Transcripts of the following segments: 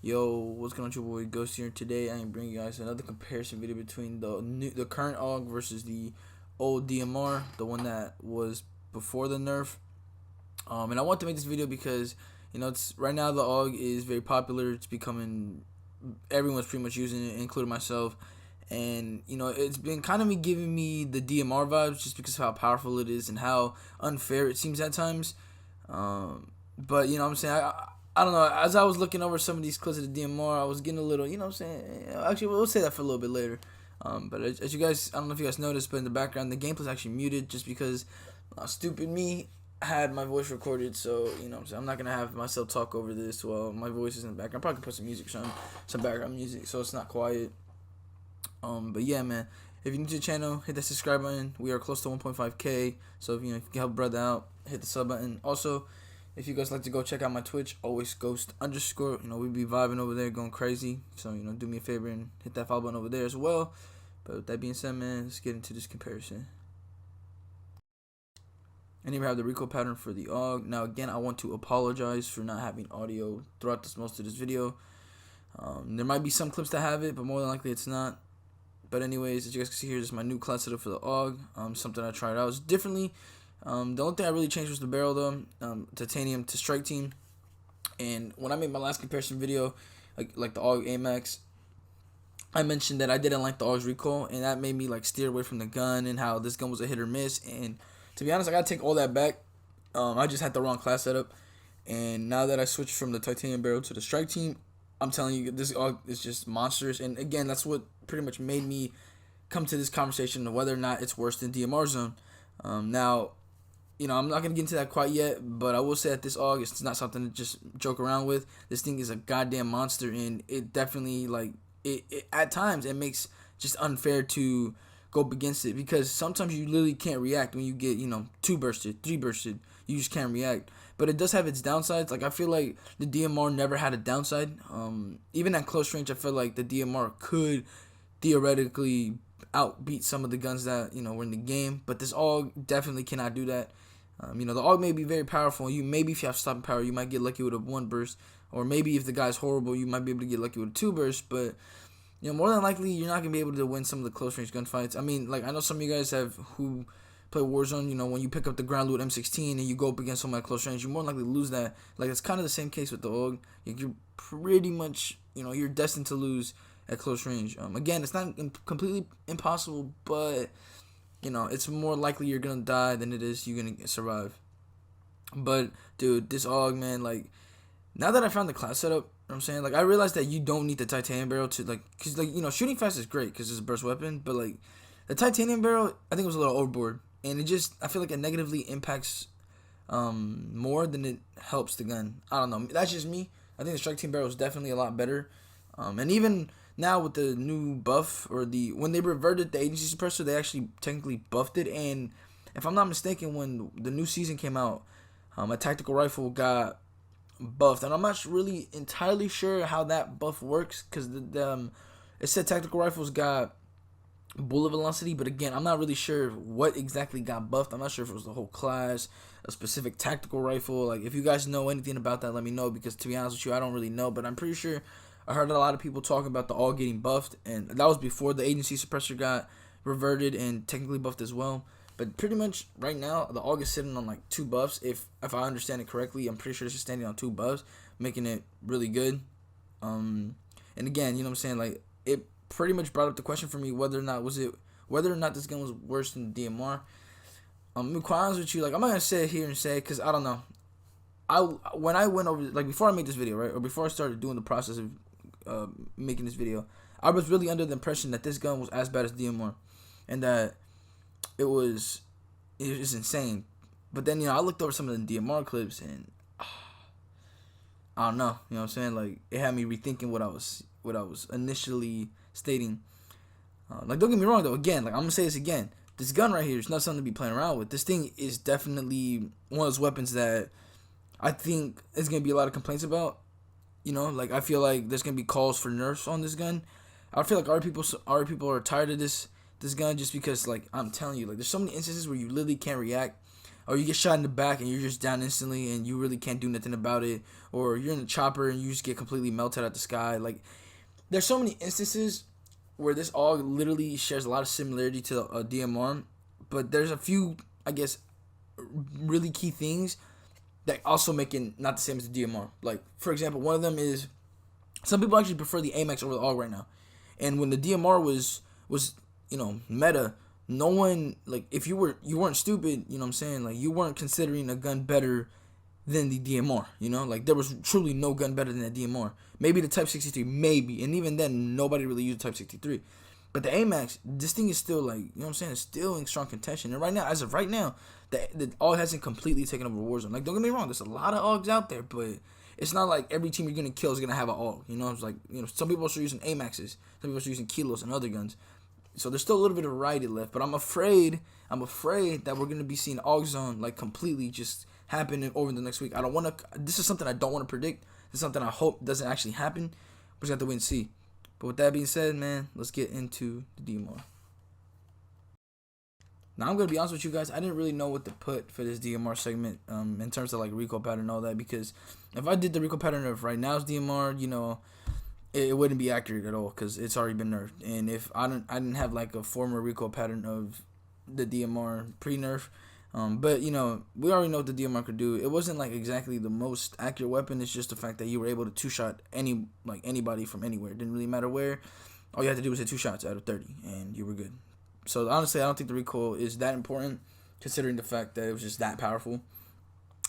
Yo, what's going on, your boy Ghost here. Today I am bringing you guys another comparison video between the current AUG versus the old DMR, the one that was before the nerf. And I want to make this video because it's right now the AUG is very popular. It's becoming, everyone's pretty much using it, including myself. And it's been kind of giving me the DMR vibes just because of how powerful it is and how unfair it seems at times. But what I'm saying, I don't know. As I was looking over some of these clips of the DMR, I was getting a little, what I'm saying. Actually, we'll say that for a little bit later. But as you guys, I don't know if you guys noticed, but in the background, the gameplay's actually muted just because stupid me had my voice recorded. So I'm not gonna have myself talk over this while my voice is in the background. I'm probably gonna put some music, some background music, so it's not quiet. But yeah, man. If you're new to the channel, hit that subscribe button. We are close to 1.5K. So if you can help brother out, hit the sub button. Also, if you guys like to go check out my Twitch, always ghost _ we be vibing over there, going crazy. So do me a favor and hit that follow button over there as well. But with that being said, man, let's get into this comparison. And here we have the recoil pattern for the AUG. Now again, I want to apologize for not having audio throughout most of this video. There might be some clips that have it, but more than likely it's not. But anyways, as you guys can see here, this is my new class setup for the AUG. Something I tried out differently. The only thing I really changed was the barrel though, titanium to strike team. And when I made my last comparison video, like the AUG AMAX, I mentioned that I didn't like the AUG's recoil, and that made me steer away from the gun and how this gun was a hit or miss. And to be honest, I gotta take all that back. I just had the wrong class setup, and now that I switched from the titanium barrel to the strike team, I'm telling you, this AUG is just monsters. And again, that's what pretty much made me come to this conversation of whether or not it's worse than DMR Zone. Now, I'm not going to get into that quite yet, but I will say that this AUG is not something to just joke around with. This thing is a goddamn monster, and it definitely, at times, it makes just unfair to go up against it, because sometimes you literally can't react when you get, 2 bursted, 3 bursted. You just can't react. But it does have its downsides. I feel like the DMR never had a downside. Even at close range, I feel like the DMR could theoretically outbeat some of the guns that, were in the game. But this AUG definitely cannot do that. The AUG may be very powerful. Maybe if you have stopping power, you might get lucky with a 1 burst, or maybe if the guy's horrible, you might be able to get lucky with a 2 burst. But more than likely, you're not gonna be able to win some of the close range gunfights. I know some of you guys who play Warzone. When you pick up the ground loot M16 and you go up against someone at close range, you're more likely to lose that. It's kind of the same case with the AUG. You're pretty much you're destined to lose at close range. Again, it's not completely impossible, but it's more likely you're gonna die than it is you're gonna survive. But dude, this AUG, man, now that I found the class setup, I'm saying, I realized that you don't need the titanium barrel to because shooting fast is great because it's a burst weapon, but the titanium barrel, I think it was a little overboard, and I feel like it negatively impacts more than it helps the gun. I don't know, that's just me. I think the strike team barrel is definitely a lot better, and even now with the new buff, or when they reverted the agency suppressor, they actually technically buffed it. And if I'm not mistaken, when the new season came out, a tactical rifle got buffed, and I'm not really entirely sure how that buff works, because it said tactical rifles got bullet velocity, but again, I'm not really sure what exactly got buffed. I'm not sure if it was the whole class, a specific tactical rifle. If you guys know anything about that, let me know, because to be honest with you, I don't really know. But I'm pretty sure I heard a lot of people talking about the AUG getting buffed, and that was before the agency suppressor got reverted and technically buffed as well. But pretty much right now, the AUG is sitting on 2 buffs. If I understand it correctly, I'm pretty sure it's just standing on 2 buffs, making it really good. And again, what I'm saying, it pretty much brought up the question for me whether or not this gun was worse than the DMR. To be quite honest with you, I'm not gonna sit here and say, because I don't know. When I went over, before I made this video, right, or before I started doing the process of making this video, I was really under the impression that this gun was as bad as DMR, and that it was insane. But then I looked over some of the DMR clips, and I don't know, what I'm saying, it had me rethinking what I was initially stating. Don't get me wrong though, again, I'm gonna say this again, this gun right here is not something to be playing around with. This thing is definitely one of those weapons that I think there's gonna be a lot of complaints about. I feel like there's gonna be calls for nerfs on this gun. I feel like our people are tired of this gun, just because I'm telling you, there's so many instances where you literally can't react. or you get shot in the back and you're just down instantly and you really can't do nothing about it, or you're in the chopper and you just get completely melted out the sky. Like, there's so many instances where this AUG literally shares a lot of similarity to a DMR, but there's a few, I guess, really key things that also make it not the same as the DMR. Like, for example, one of them is some people actually prefer the AMAX over the AUG right now. And when the DMR was meta, no one, like, if you weren't stupid, you know what I'm saying? Like, you weren't considering a gun better than the DMR, like, there was truly no gun better than the DMR. Maybe the Type 63, maybe, and even then, nobody really used the Type 63. But the AMAX, this thing is still, like, it's still in strong contention. And right now, as of right now, the AUG hasn't completely taken over Warzone. Like, don't get me wrong, there's a lot of AUGs out there, but it's not like every team you're gonna kill is gonna have an AUG. It's like, some people are using AMAXs, some people are using Kilos and other guns. So there's still a little bit of variety left, but I'm afraid that we're gonna be seeing AUG zone like completely just happen over the next week. I don't want to. This is something I don't want to predict. This is something I hope doesn't actually happen. We're just gonna have to wait and see. But with that being said, man, let's get into the DMR. Now I'm gonna be honest with you guys. I didn't really know what to put for this DMR segment, in terms of like recoil pattern and all that, because if I did the recoil pattern of right now's DMR, it wouldn't be accurate at all because it's already been nerfed. And if I didn't have like a former recoil pattern of the DMR pre-nerf, but we already know what the DMR could do. It wasn't like exactly the most accurate weapon. It's just the fact that you were able to two-shot anybody from anywhere. It didn't really matter where. All you had to do was hit 2 shots out of 30, and you were good. So honestly, I don't think the recoil is that important, considering the fact that it was just that powerful.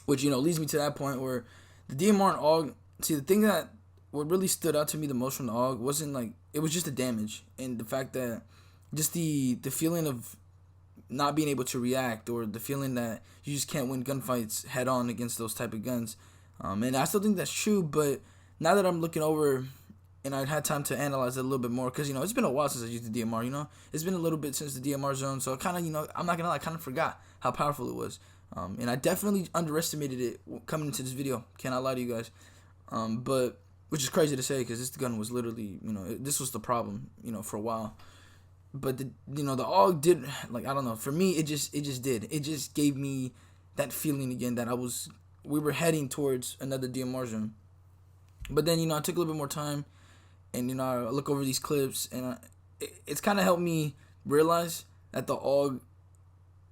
Which leads me to that point where the DMR and AUG. See, the thing that what really stood out to me the most from the AUG wasn't like, it was just the damage and the fact that just the feeling of not being able to react, or the feeling that you just can't win gunfights head on against those type of guns. And I still think that's true, but now that I'm looking over and I've had time to analyze it a little bit more, because it's been a while since I used the DMR. It's been a little bit since the DMR zone, so I kind of I'm not gonna lie, I kind of forgot how powerful it was. And I definitely underestimated it coming into this video. Cannot lie to you guys. But which is crazy to say, because this gun was literally, this was the problem, for a while. But the AUG did, like, I don't know. For me, it just did. It just gave me that feeling again that we were heading towards another DMR zone. But then, I took a little bit more time, and I look over these clips, and it's kind of helped me realize that the AUG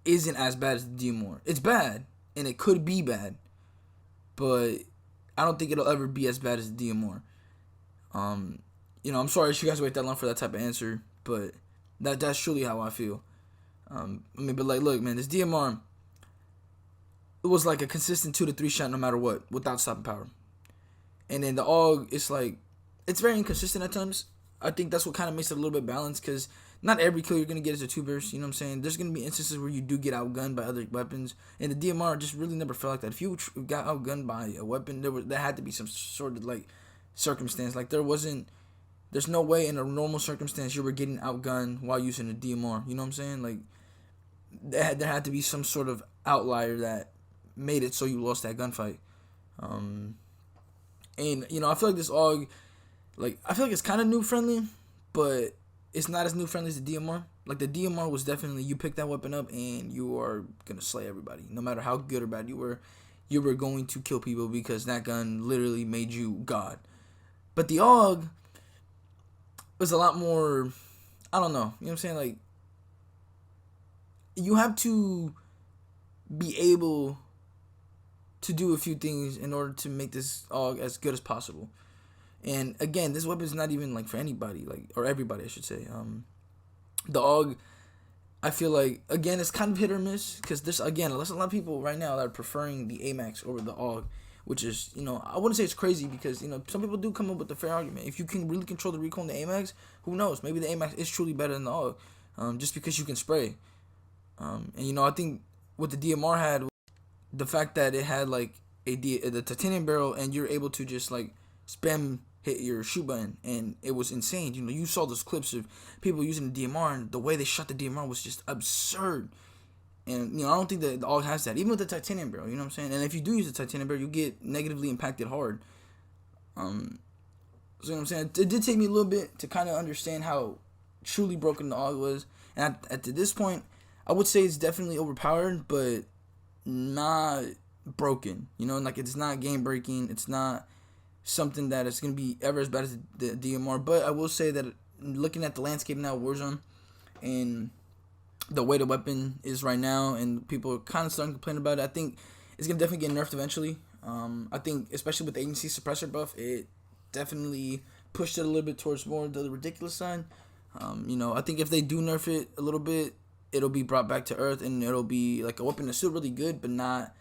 isn't as bad as the DMR. It's bad, and it could be bad, but I don't think it'll ever be as bad as the DMR. I'm sorry if you guys wait that long for that type of answer, but that's truly how I feel. But like, look, man, this DMR, it was like a consistent 2 to 3 shot no matter what, without stopping power. And then the AUG, it's like, it's very inconsistent at times. I think that's what kind of makes it a little bit balanced, because not every kill you're going to get is a 2 burst, you know what I'm saying? There's going to be instances where you do get outgunned by other weapons, and the DMR just really never felt like that. If you got outgunned by a weapon, there had to be some sort of, like, circumstance. Like, there's no way in a normal circumstance you were getting outgunned while using a DMR, you know what I'm saying? Like, there had to be some sort of outlier that made it so you lost that gunfight. And, I feel like this AUG, like, I feel like it's kind of noob friendly, but it's not as noob friendly as the DMR. Like, the DMR was definitely, you pick that weapon up and you are going to slay everybody. No matter how good or bad you were going to kill people because that gun literally made you God. But the AUG was a lot more, I don't know, you know what I'm saying? Like, you have to be able to do a few things in order to make this AUG as good as possible. And again, this weapon is not even like for anybody, like, or everybody, I should say. The AUG, I feel like, again, it's kind of hit or miss, because there's a lot of people right now that are preferring the AMAX over the AUG, which is, I wouldn't say it's crazy, because, some people do come up with a fair argument. If you can really control the recoil in the AMAX, who knows? Maybe the AMAX is truly better than the AUG, just because you can spray. And, I think what the DMR had, the fact that it had, like, the titanium barrel, and you're able to just, like, spam hit your shoot button, and it was insane. You saw those clips of people using the DMR, and the way they shot the DMR was just absurd. And, I don't think that the AUG has that, even with the titanium barrel, you know what I'm saying? And if you do use the titanium barrel, you get negatively impacted hard. So, you know what I'm saying? It did take me a little bit to kind of understand how truly broken the AUG was. And at this point, I would say it's definitely overpowered, but not broken, you know, like it's not game breaking. It's not something that is going to be ever as bad as the DMR. But I will say that looking at the landscape now, Warzone, and the way the weapon is right now, and people are kind of starting to complain about it, I think it's going to definitely get nerfed eventually. I think, especially with the agency suppressor buff, it definitely pushed it a little bit towards more the ridiculous side. You know, I think if they do nerf it a little bit, it'll be brought back to earth, and it'll be like a weapon that's still really good, but not,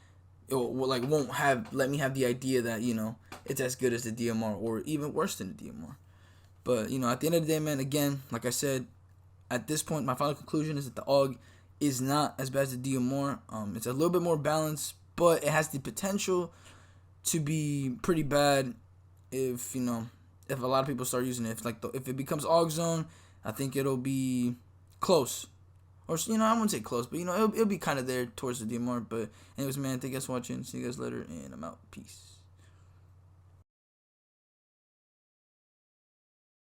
it won't let me have the idea that, you know, it's as good as the DMR or even worse than the DMR. But, you know, at the end of the day, man, again, like I said, at this point, my final conclusion is that the AUG is not as bad as the DMR. It's a little bit more balanced, but it has the potential to be pretty bad if, you know, if a lot of people start using it. If it becomes AUG zone, I think it'll be close. Or, you know, I wouldn't say close, but, you know, it'll be kind of there towards the DMR. But anyways, man, thank you guys for watching. See you guys later, and I'm out. Peace.